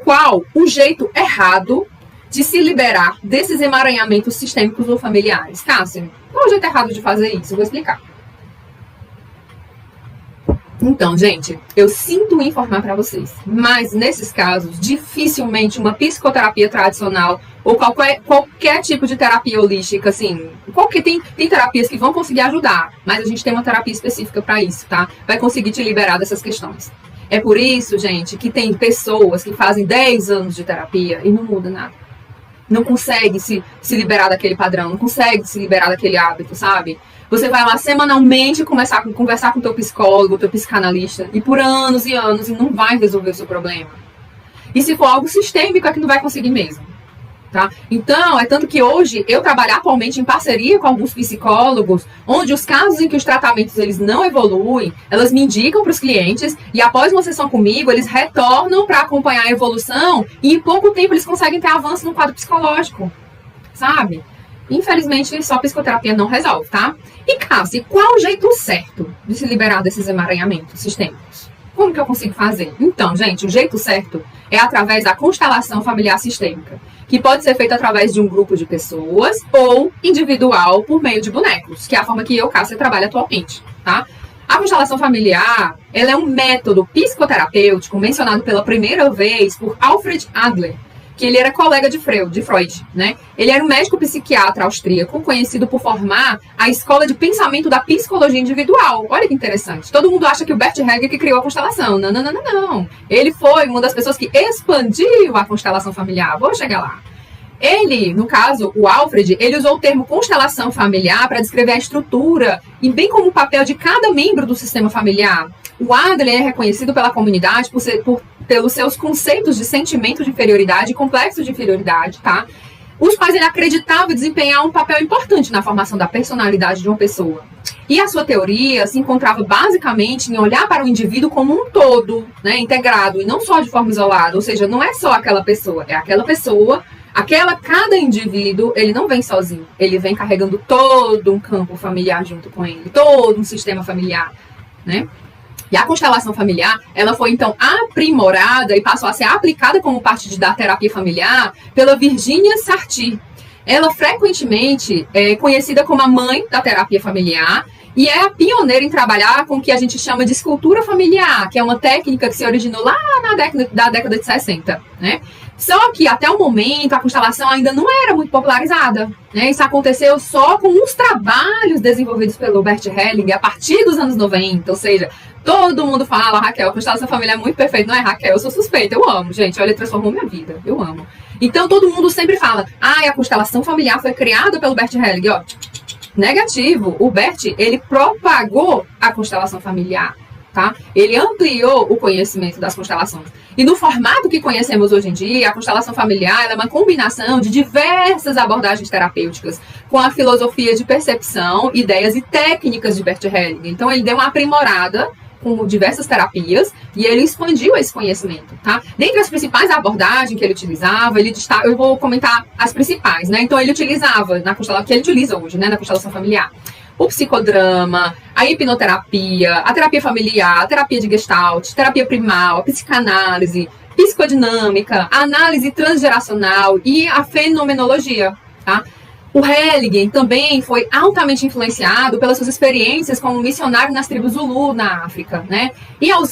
qual o jeito errado de se liberar desses emaranhamentos sistêmicos ou familiares? Cássia, qual o jeito errado de fazer isso? Eu vou explicar. Então, gente, eu sinto informar para vocês, mas nesses casos, dificilmente uma psicoterapia tradicional ou qualquer tipo de terapia holística, assim, tem terapias que vão conseguir ajudar, mas a gente tem uma terapia específica para isso, tá? Vai conseguir te liberar dessas questões. É por isso, gente, que tem pessoas que fazem 10 anos de terapia e não muda nada. Não consegue se liberar daquele padrão, não consegue se liberar daquele hábito, sabe? Você vai lá semanalmente conversar com o teu psicólogo, o teu psicanalista, e por anos e anos, e não vai resolver o seu problema. E se for algo sistêmico, é que não vai conseguir mesmo. Tá? Então, é tanto que hoje eu trabalho atualmente em parceria com alguns psicólogos, onde os casos em que os tratamentos eles não evoluem, elas me indicam para os clientes, e após uma sessão comigo, eles retornam para acompanhar a evolução, e em pouco tempo eles conseguem ter avanço no quadro psicológico, sabe? Infelizmente, só psicoterapia não resolve, tá? E, Cássia, qual o jeito certo de se liberar desses emaranhamentos sistêmicos? Como que eu consigo fazer? Então, gente, o jeito certo é através da constelação familiar sistêmica, que pode ser feita através de um grupo de pessoas ou individual por meio de bonecos, que é a forma que eu, Cássia, trabalho atualmente, tá? A constelação familiar, ela é um método psicoterapêutico mencionado pela primeira vez por Alfred Adler, que ele era colega de Freud, né? Ele era um médico psiquiatra austríaco, conhecido por formar a escola de pensamento da psicologia individual. Olha que interessante. Todo mundo acha que o Bert Hellinger que criou a constelação. Não, não, não, não, não. Ele foi uma das pessoas que expandiu a constelação familiar. Vou chegar lá. Ele, no caso, o Alfred, ele usou o termo constelação familiar para descrever a estrutura e bem como o papel de cada membro do sistema familiar. O Adler é reconhecido pela comunidade pelos seus conceitos de sentimento de inferioridade e complexo de inferioridade, tá? Os quais ele acreditava desempenhar um papel importante na formação da personalidade de uma pessoa. E a sua teoria se encontrava basicamente em olhar para o indivíduo como um todo, né, integrado, e não só de forma isolada. Ou seja, não é só aquela pessoa, é aquela pessoa, cada indivíduo, ele não vem sozinho. Ele vem carregando todo um campo familiar junto com ele, todo um sistema familiar, né? E a constelação familiar, ela foi então aprimorada e passou a ser aplicada como parte da terapia familiar pela Virginia Satir. Ela frequentemente é conhecida como a mãe da terapia familiar e é a pioneira em trabalhar com o que a gente chama de escultura familiar, que é uma técnica que se originou lá na década de 60, né? Só que até o momento a constelação ainda não era muito popularizada, né? Isso aconteceu só com uns trabalhos desenvolvidos pelo Bert Hellinger a partir dos anos 90, ou seja, todo mundo fala, Raquel, a constelação familiar é muito perfeita, não é, Raquel? Eu sou suspeita, eu amo, gente, olha, ele transformou minha vida, eu amo. Então todo mundo sempre fala, a constelação familiar foi criada pelo Bert Hellinger, ó, negativo, o Bert, ele propagou a constelação familiar. Tá? Ele ampliou o conhecimento das constelações. E no formato que conhecemos hoje em dia, a constelação familiar é uma combinação de diversas abordagens terapêuticas com a filosofia de percepção, ideias e técnicas de Bert Hellinger. Então ele deu uma aprimorada com diversas terapias e ele expandiu esse conhecimento, tá? Dentre as principais abordagens que ele utilizava, eu vou comentar as principais, né? Então ele utilizava na constelação, que ele utiliza hoje, né, na constelação familiar, o psicodrama, a hipnoterapia, a terapia familiar, a terapia de Gestalt, terapia primal, a psicanálise, psicodinâmica, a análise transgeracional e a fenomenologia, tá? O Hellinger também foi altamente influenciado pelas suas experiências como missionário nas tribos Zulu na África, né? E aos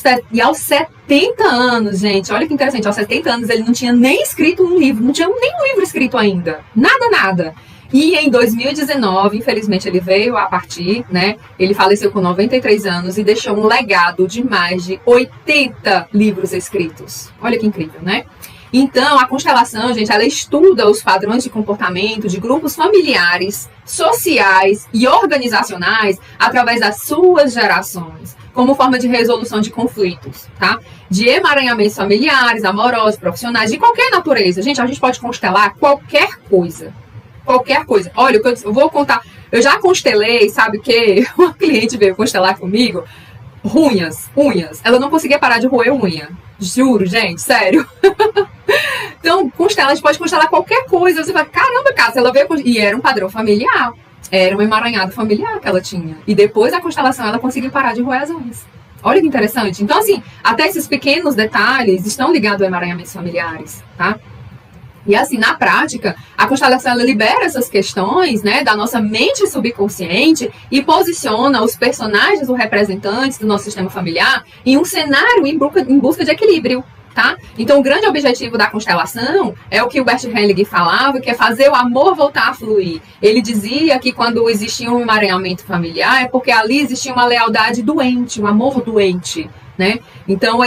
70 anos, gente, olha que interessante, aos 70 anos ele não tinha nem escrito um livro, não tinha nenhum livro escrito ainda, nada. E em 2019, infelizmente, ele veio a partir, né? Ele faleceu com 93 anos e deixou um legado de mais de 80 livros escritos. Olha que incrível, né? Então, a constelação, gente, ela estuda os padrões de comportamento de grupos familiares, sociais e organizacionais através das suas gerações, como forma de resolução de conflitos, tá? De emaranhamentos familiares, amorosos, profissionais, de qualquer natureza. Gente, a gente pode constelar qualquer coisa. Qualquer coisa. Olha, eu vou contar. Eu já constelei, sabe o quê? Uma cliente veio constelar comigo. Unhas. Ela não conseguia parar de roer unha. Juro, gente, sério. Então, a gente pode constelar qualquer coisa. Você fala, caramba, cara, ela veio... E era um padrão familiar. Era um emaranhado familiar que ela tinha. E depois da constelação, ela conseguiu parar de roer as unhas. Olha que interessante. Então, assim, até esses pequenos detalhes estão ligados a emaranhamentos familiares, tá? E assim, na prática, a constelação ela libera essas questões, né, da nossa mente subconsciente e posiciona os personagens, os representantes do nosso sistema familiar em um cenário em busca de equilíbrio, tá? Então, o grande objetivo da constelação é o que o Bert Hellinger falava, que é fazer o amor voltar a fluir. Ele dizia que quando existia um emaranhamento familiar é porque ali existia uma lealdade doente, um amor doente, né? Então,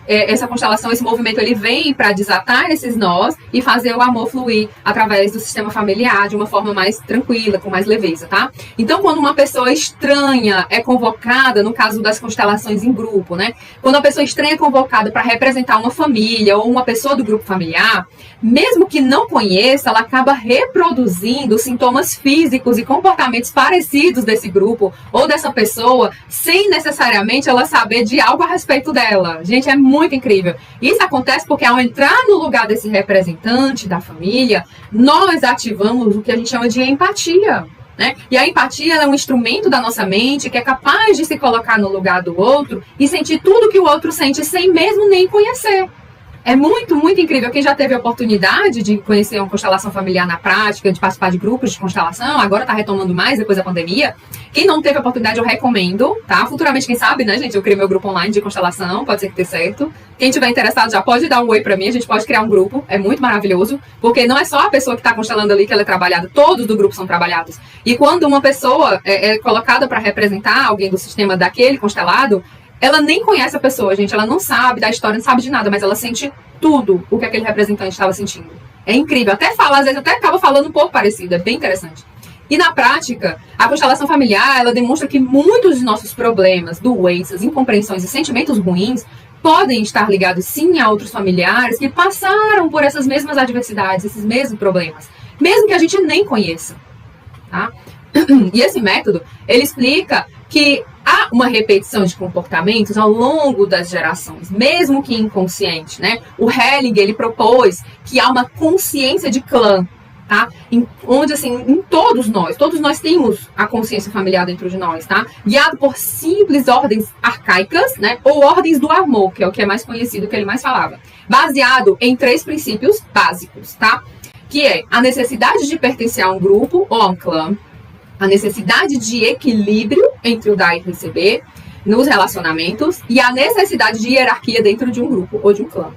essa constelação, esse movimento, ele vem para desatar esses nós e fazer o amor fluir através do sistema familiar de uma forma mais tranquila, com mais leveza, tá? Então, quando uma pessoa estranha é convocada, no caso das constelações em grupo, né? Quando uma pessoa estranha é convocada para representar uma família ou uma pessoa do grupo familiar, mesmo que não conheça, ela acaba reproduzindo sintomas físicos e comportamentos parecidos desse grupo ou dessa pessoa, sem necessariamente ela saber de algo a respeito dela. Gente, é muito incrível. Isso acontece porque ao entrar no lugar desse representante da família, nós ativamos o que a gente chama de empatia, né? E a empatia é um instrumento da nossa mente que é capaz de se colocar no lugar do outro e sentir tudo que o outro sente sem mesmo nem conhecer. É muito, muito incrível. Quem já teve a oportunidade de conhecer uma constelação familiar na prática, de participar de grupos de constelação, agora está retomando mais depois da pandemia. Quem não teve a oportunidade, eu recomendo, tá? Futuramente, quem sabe, né, gente? Eu criei meu grupo online de constelação, pode ser que dê certo. Quem tiver interessado já pode dar um oi pra mim, a gente pode criar um grupo, é muito maravilhoso, porque não é só a pessoa que está constelando ali que ela é trabalhada, todos do grupo são trabalhados. E quando uma pessoa é colocada para representar alguém do sistema daquele constelado, ela nem conhece a pessoa, gente, ela não sabe da história, não sabe de nada, mas ela sente tudo o que aquele representante estava sentindo. É incrível, até fala, às vezes até acaba falando um pouco parecido, é bem interessante. E na prática, a constelação familiar, ela demonstra que muitos dos nossos problemas, doenças, incompreensões e sentimentos ruins podem estar ligados sim a outros familiares que passaram por essas mesmas adversidades, esses mesmos problemas, mesmo que a gente nem conheça, tá? E esse método, ele explica que há uma repetição de comportamentos ao longo das gerações, mesmo que inconsciente, né? O Hellinger, ele propôs que há uma consciência de clã, tá? Onde, assim, em todos nós temos a consciência familiar dentro de nós, tá? Guiado por simples ordens arcaicas, né? Ou ordens do amor, que é o que é mais conhecido, que ele mais falava. Baseado em 3 princípios básicos, tá? Que é a necessidade de pertencer a um grupo ou a um clã, a necessidade de equilíbrio entre o dar e receber nos relacionamentos e a necessidade de hierarquia dentro de um grupo ou de um clã.